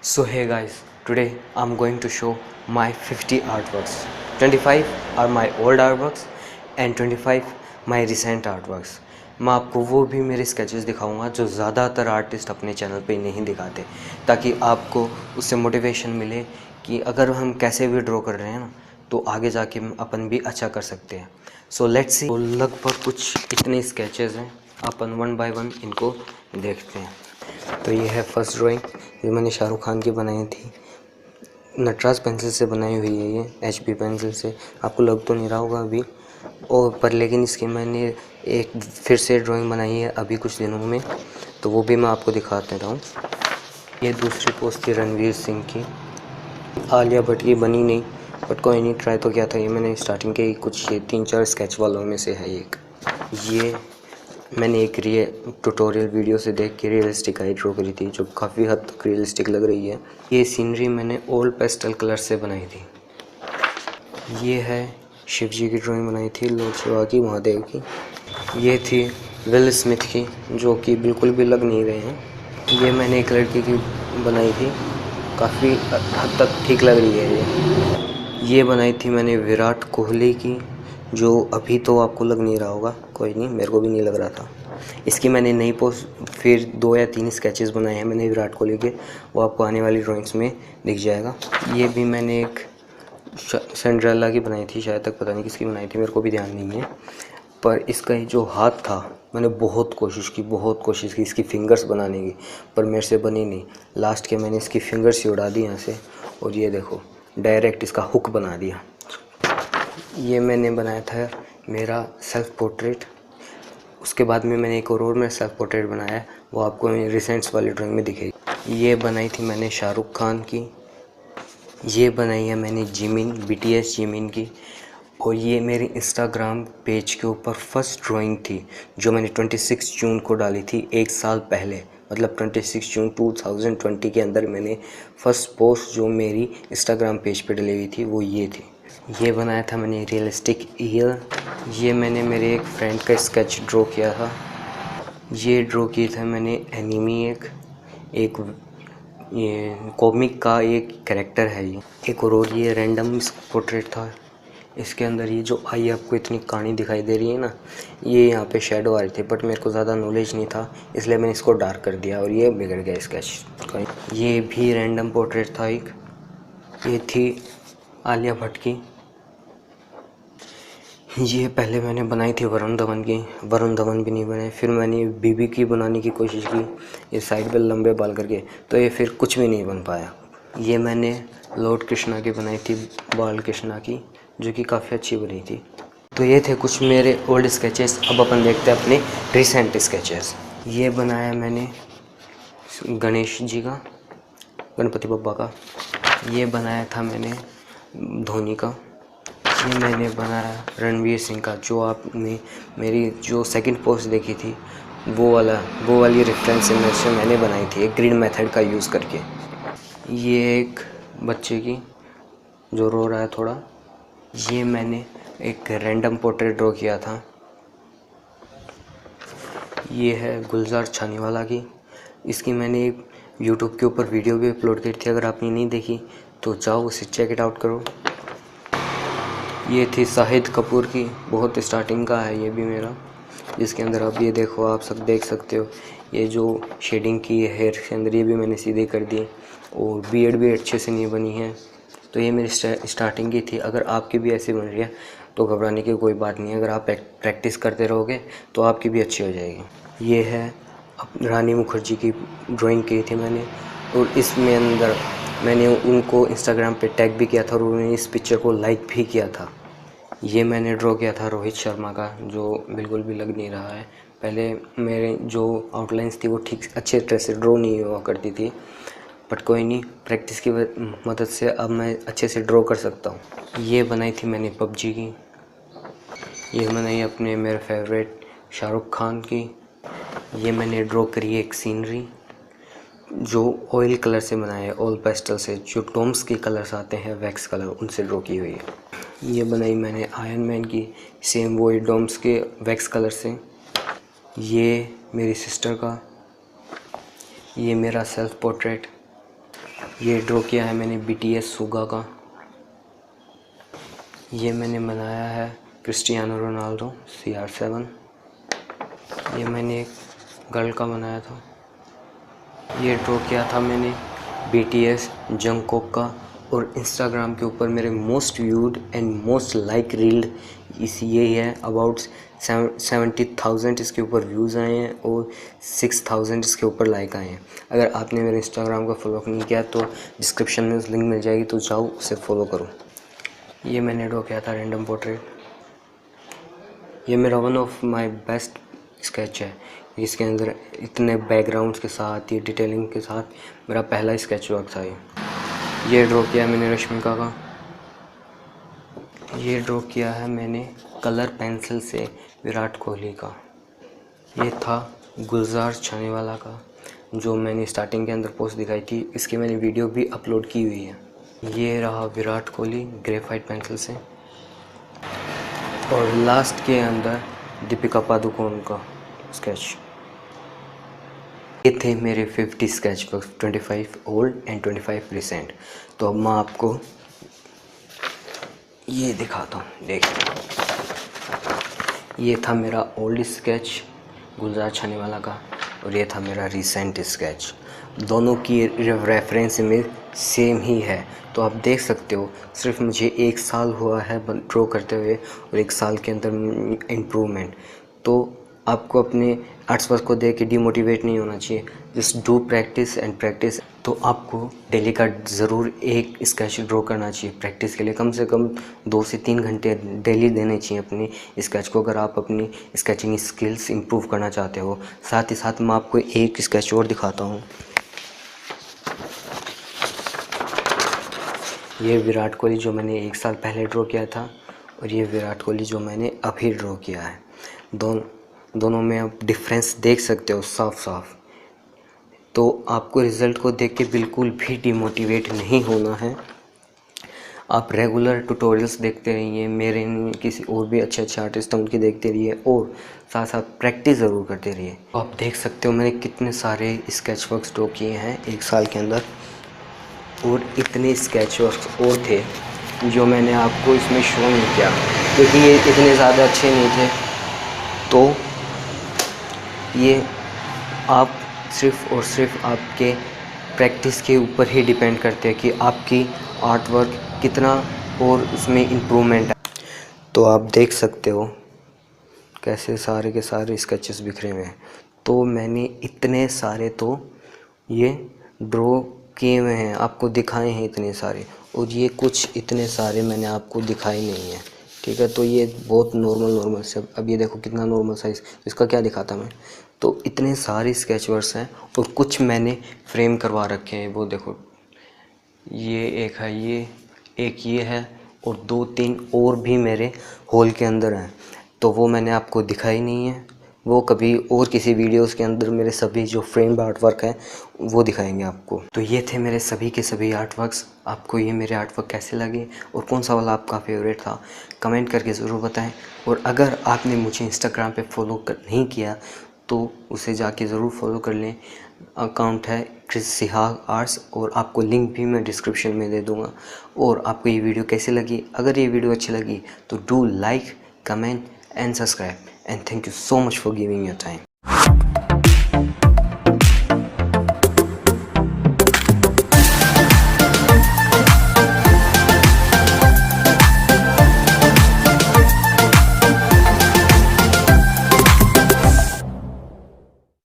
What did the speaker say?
So hey guys, today I'm going to show my 50 artworks. 25 are my old artworks and 25 my recent artworks. मैं आपको वो भी मेरे sketches दिखाऊंगा जो ज़्यादातर आर्टिस्ट अपने चैनल पे नहीं दिखाते, ताकि आपको उससे मोटिवेशन मिले कि अगर हम कैसे भी ड्रॉ कर रहे हैं ना तो आगे जाके अपन भी अच्छा कर सकते हैं। So let's see. लगभग कुछ इतने स्केचेस हैं, अपन वन बाय वन इनको देखते हैं। तो ये है फर्स्ट ड्राइंग, ये मैंने शाहरुख खान की बनाई थी। नटराज पेंसिल से बनाई हुई है, ये HP पेंसिल से। आपको लग तो नहीं रहा होगा अभी और पर, लेकिन इसकी मैंने एक फिर से ड्राइंग बनाई है अभी कुछ दिनों में, तो वो भी मैं आपको दिखा देता हूँ। ये दूसरी पोस्ट थी रणवीर सिंह की। आलिया भट्ट की बनी नहीं, बट कोई नहीं, ट्राई तो किया था। ये मैंने स्टार्टिंग के कुछ ये 3-4 स्केच वालों में से है एक। ये मैंने एक ट्यूटोरियल वीडियो से देख के रियलिस्टिक आई ड्रॉ करी थी, जो काफ़ी हद तक रियलिस्टिक लग रही है। ये सीनरी मैंने ओल्ड पेस्टल कलर से बनाई थी। ये है शिव जी की ड्राइंग बनाई थी, लॉर्ड शिवा की, महादेव की। ये थी विल स्मिथ की, जो कि बिल्कुल भी लग नहीं रहे हैं। ये मैंने एक लड़की की बनाई थी, काफ़ी हद तक ठीक लग रही है। ये बनाई थी मैंने विराट कोहली की, जो अभी तो आपको लग नहीं रहा होगा, कोई नहीं, मेरे को भी नहीं लग रहा था। इसकी मैंने नई पोस्ट फिर 2 या 3 स्केचेस बनाए हैं मैंने विराट कोहली के, वो आपको आने वाली ड्राइंग्स में दिख जाएगा। ये भी मैंने एक सिंड्रेला की बनाई थी, शायद तक पता नहीं किसकी बनाई थी, मेरे को भी ध्यान नहीं है। पर इसका ही जो हाथ था, मैंने बहुत कोशिश की इसकी फिंगर्स बनाने की, पर मेरे से बनी नहीं। लास्ट के मैंने इसकी फिंगर्स ही उड़ा दी यहाँ से, और ये देखो डायरेक्ट इसका हुक बना दिया। ये मैंने बनाया था मेरा सेल्फ़ पोर्ट्रेट। उसके बाद में मैंने एक और मेरा सेल्फ़ पोर्ट्रेट बनाया, वो आपको रिसेंट्स वाली ड्राइंग में दिखेगी। ये बनाई थी मैंने शाहरुख खान की। ये बनाई है मैंने जिमिन, BTS जिमिन की। और ये मेरी इंस्टाग्राम पेज के ऊपर फर्स्ट ड्राइंग थी, जो मैंने 26 जून को डाली थी, 1 साल पहले। मतलब 26 जून 2020 के अंदर मैंने फर्स्ट पोस्ट जो मेरी इंस्टाग्राम पेज पे डली हुई थी वो ये थी। ये बनाया था मैंने रियलिस्टिक ईयर। ये मैंने मेरे एक फ्रेंड का स्केच ड्रॉ किया था। ये ड्रॉ किया था मैंने एनिमी, एक ये कॉमिक का एक कैरेक्टर है ये। एक और ये रैंडम पोर्ट्रेट था। इसके अंदर ये जो आई आपको इतनी कहानी दिखाई दे रही है ना, ये यहाँ पे शेडो आ रही थी, बट मेरे को ज़्यादा नॉलेज नहीं था, इसलिए मैंने इसको डार्क कर दिया और ये बिगड़ गया स्केच। ये भी रैंडम पोर्ट्रेट था एक। ये थी आलिया भट्ट की। ये पहले मैंने बनाई थी वरुण धवन की, वरुण धवन भी नहीं बने। फिर मैंने बीबी की बनाने की कोशिश की, ये साइड पे लंबे बाल करके, तो ये फिर कुछ भी नहीं बन पाया। ये मैंने लॉर्ड कृष्णा की बनाई थी, बाल कृष्णा की, जो कि काफ़ी अच्छी बनी थी। तो ये थे कुछ मेरे ओल्ड स्केचेस। अब अपन देखते हैं अपने रिसेंट स्केचेस। ये बनाया मैंने गणेश जी का, गणपति बप्पा का। ये बनाया था मैंने धोनी का। ये मैंने बनाया रणवीर सिंह का, जो आपने मेरी जो सेकंड पोस्ट देखी थी वो वाली रेफरेंस इमेज से मैंने बनाई थी, एक ग्रीन मेथड का यूज़ करके। ये एक बच्चे की जो रो रहा है थोड़ा। ये मैंने एक रैंडम पोर्ट्रेट ड्रॉ किया था। ये है गुलजार छानीवाला की। इसकी मैंने एक यूट्यूब के ऊपर वीडियो भी अपलोड करी थी, अगर आपने नहीं देखी तो जाओ उसे चेक इट आउट करो। ये थी शाहिद कपूर की, बहुत स्टार्टिंग का है ये भी मेरा, जिसके अंदर अब ये देखो, आप सब देख सकते हो, ये जो शेडिंग की है हेयर के अंदर, ये भी मैंने सीधे कर दी, और बियर्ड भी अच्छे से नहीं बनी है। तो ये मेरी स्टार्टिंग की थी। अगर आपकी भी ऐसी बन रही है तो घबराने की कोई बात नहीं है, अगर आप प्रैक्टिस करते रहोगे तो आपकी भी अच्छी हो जाएगी। ये है रानी मुखर्जी की ड्राइंग की थी मैंने, और इसमें अंदर मैंने उनको इंस्टाग्राम पे टैग भी किया था और उन्होंने इस पिक्चर को लाइक भी किया था। ये मैंने ड्रॉ किया था रोहित शर्मा का, जो बिल्कुल भी लग नहीं रहा है। पहले मेरे जो आउटलाइंस थी वो ठीक अच्छे तरह से ड्रॉ नहीं हुआ करती थी, बट कोई नहीं, प्रैक्टिस की मदद से अब मैं अच्छे से ड्रॉ कर सकता हूँ। ये बनाई थी मैंने PUBG की। ये बनाई अपने मेरे फेवरेट शाहरुख खान की। ये मैंने ड्रॉ करी एक सीनरी, जो ऑयल कलर से बनाया है, ऑयल पेस्टल से, जो टॉम्स के कलर्स आते हैं वैक्स कलर, उनसे ड्रॉ की हुई है। ये बनाई मैंने आयरन मैन की, सेम वही डॉम्स के वैक्स कलर से। ये मेरी सिस्टर का। ये मेरा सेल्फ पोर्ट्रेट। ये ड्रॉ किया है मैंने BTS सुगा का। ये मैंने बनाया है क्रिस्टियानो रोनाल्डो CR7। ये मैंने एक गर्ल का बनाया था। ये ड्रॉ किया था मैंने BTS जंगकोक का। और इंस्टाग्राम के ऊपर मेरे most viewed and most like reeled यही है। अबाउट 70,000 इसके ऊपर व्यूज़ आए हैं और 6,000 इसके ऊपर लाइक आए हैं। अगर आपने मेरे इंस्टाग्राम का फॉलो नहीं किया तो डिस्क्रिप्शन में लिंक मिल जाएगी, तो जाओ उसे फॉलो करो। ये मैंने ड्रॉ किया था रैंडम पोर्ट्रेट। ये मेरा one of my best sketch है। इसके अंदर इतने बैकग्राउंड्स के साथ, ये डिटेलिंग के साथ मेरा पहला स्केच वर्क था ये ड्रॉ किया मैंने रश्मिका का। ये ड्रॉ किया है मैंने कलर पेंसिल से विराट कोहली का। ये था गुलजार छानेवाला का, जो मैंने स्टार्टिंग के अंदर पोस्ट दिखाई थी। इसकी मैंने वीडियो भी अपलोड की हुई है। ये रहा विराट कोहली ग्रेफाइट पेंसिल से। और लास्ट के अंदर दीपिका पादुकोण का स्केच। ये थे मेरे 50 sketch work, 25 old and 25 recent. तो अब मैं आपको ये दिखाता हूँ, देखिए। ये था मेरा ओल्ड स्केच गुलजार छानेवाला का, और ये था मेरा रिसेंट स्केच। दोनों की रेफरेंस इमेज सेम ही है। तो आप देख सकते हो, सिर्फ मुझे 1 साल हुआ है ड्रॉ करते हुए, और 1 साल के अंदर इम्प्रूवमेंट। तो आपको अपने आर्ट्स वर्क को देख के डिमोटिवेट नहीं होना चाहिए। Just do practice and practice. तो आपको डेली का ज़रूर एक स्केच ड्रॉ करना चाहिए। प्रैक्टिस के लिए कम से कम 2 से 3 घंटे डेली देने चाहिए अपनी स्केच को, अगर आप अपनी स्केचिंग स्किल्स इंप्रूव करना चाहते हो। साथ ही साथ मैं आपको एक स्केच और दिखाता हूँ। ये विराट कोहली जो मैंने 1 साल पहले ड्रॉ किया था, और ये विराट कोहली जो मैंने अभी ड्रॉ किया है। दोनों में आप डिफरेंस देख सकते हो साफ साफ। तो आपको रिज़ल्ट को देख के बिल्कुल भी डिमोटिवेट नहीं होना है। आप रेगुलर ट्यूटोरियल्स देखते रहिए, मेरे नहीं किसी और भी अच्छे आर्टिस्ट हैं उनकी देखते रहिए, और साथ साथ प्रैक्टिस ज़रूर करते रहिए। तो आप देख सकते हो मैंने कितने सारे स्केच वर्क्स ड्रॉ किए हैं 1 साल के अंदर, और इतने स्केच वर्क्स और थे जो मैंने आपको इसमें शो नहीं किया क्योंकि ये इतने ज़्यादा अच्छे नहीं थे। तो ये आप सिर्फ़ और सिर्फ आपके प्रैक्टिस के ऊपर ही डिपेंड करते हैं कि आपकी आर्ट वर्क कितना और उसमें इम्प्रूवमेंट है। तो आप देख सकते हो कैसे सारे के सारे स्केचेस बिखरे हुए हैं। तो मैंने इतने सारे तो ये ड्रॉ किए हुए हैं, आपको दिखाए हैं इतने सारे, और ये कुछ इतने सारे मैंने आपको दिखाए नहीं हैं, ठीक है। तो ये बहुत नॉर्मल से, अब ये देखो कितना नॉर्मल साइज़, इसका क्या दिखाता मैं। तो इतने सारे स्केच वर्क्स हैं, और कुछ मैंने फ्रेम करवा रखे हैं। वो देखो, ये एक है, ये एक ये है, और 2-3 और भी मेरे हॉल के अंदर हैं। तो वो मैंने आपको दिखाई नहीं है, वो कभी और किसी वीडियोस के अंदर मेरे सभी जो फ्रेम्ड आर्ट वर्क हैं वो दिखाएंगे आपको। तो ये थे मेरे सभी के सभी आर्ट वर्क्स। आपको ये मेरे आर्ट वर्क कैसे लगे और कौन सा वाला आपका फेवरेट था, कमेंट करके ज़रूर बताएं। और अगर आपने मुझे इंस्टाग्राम पे फॉलो नहीं किया तो उसे जाके ज़रूर फॉलो कर लें। अकाउंट है क्रिस सिहाग आर्ट्स, और आपको लिंक भी मैं डिस्क्रिप्शन में दे दूँगा। और आपको ये वीडियो कैसी लगी, अगर ये वीडियो अच्छी लगी तो do like, comment and subscribe, and thank you so much for giving your time.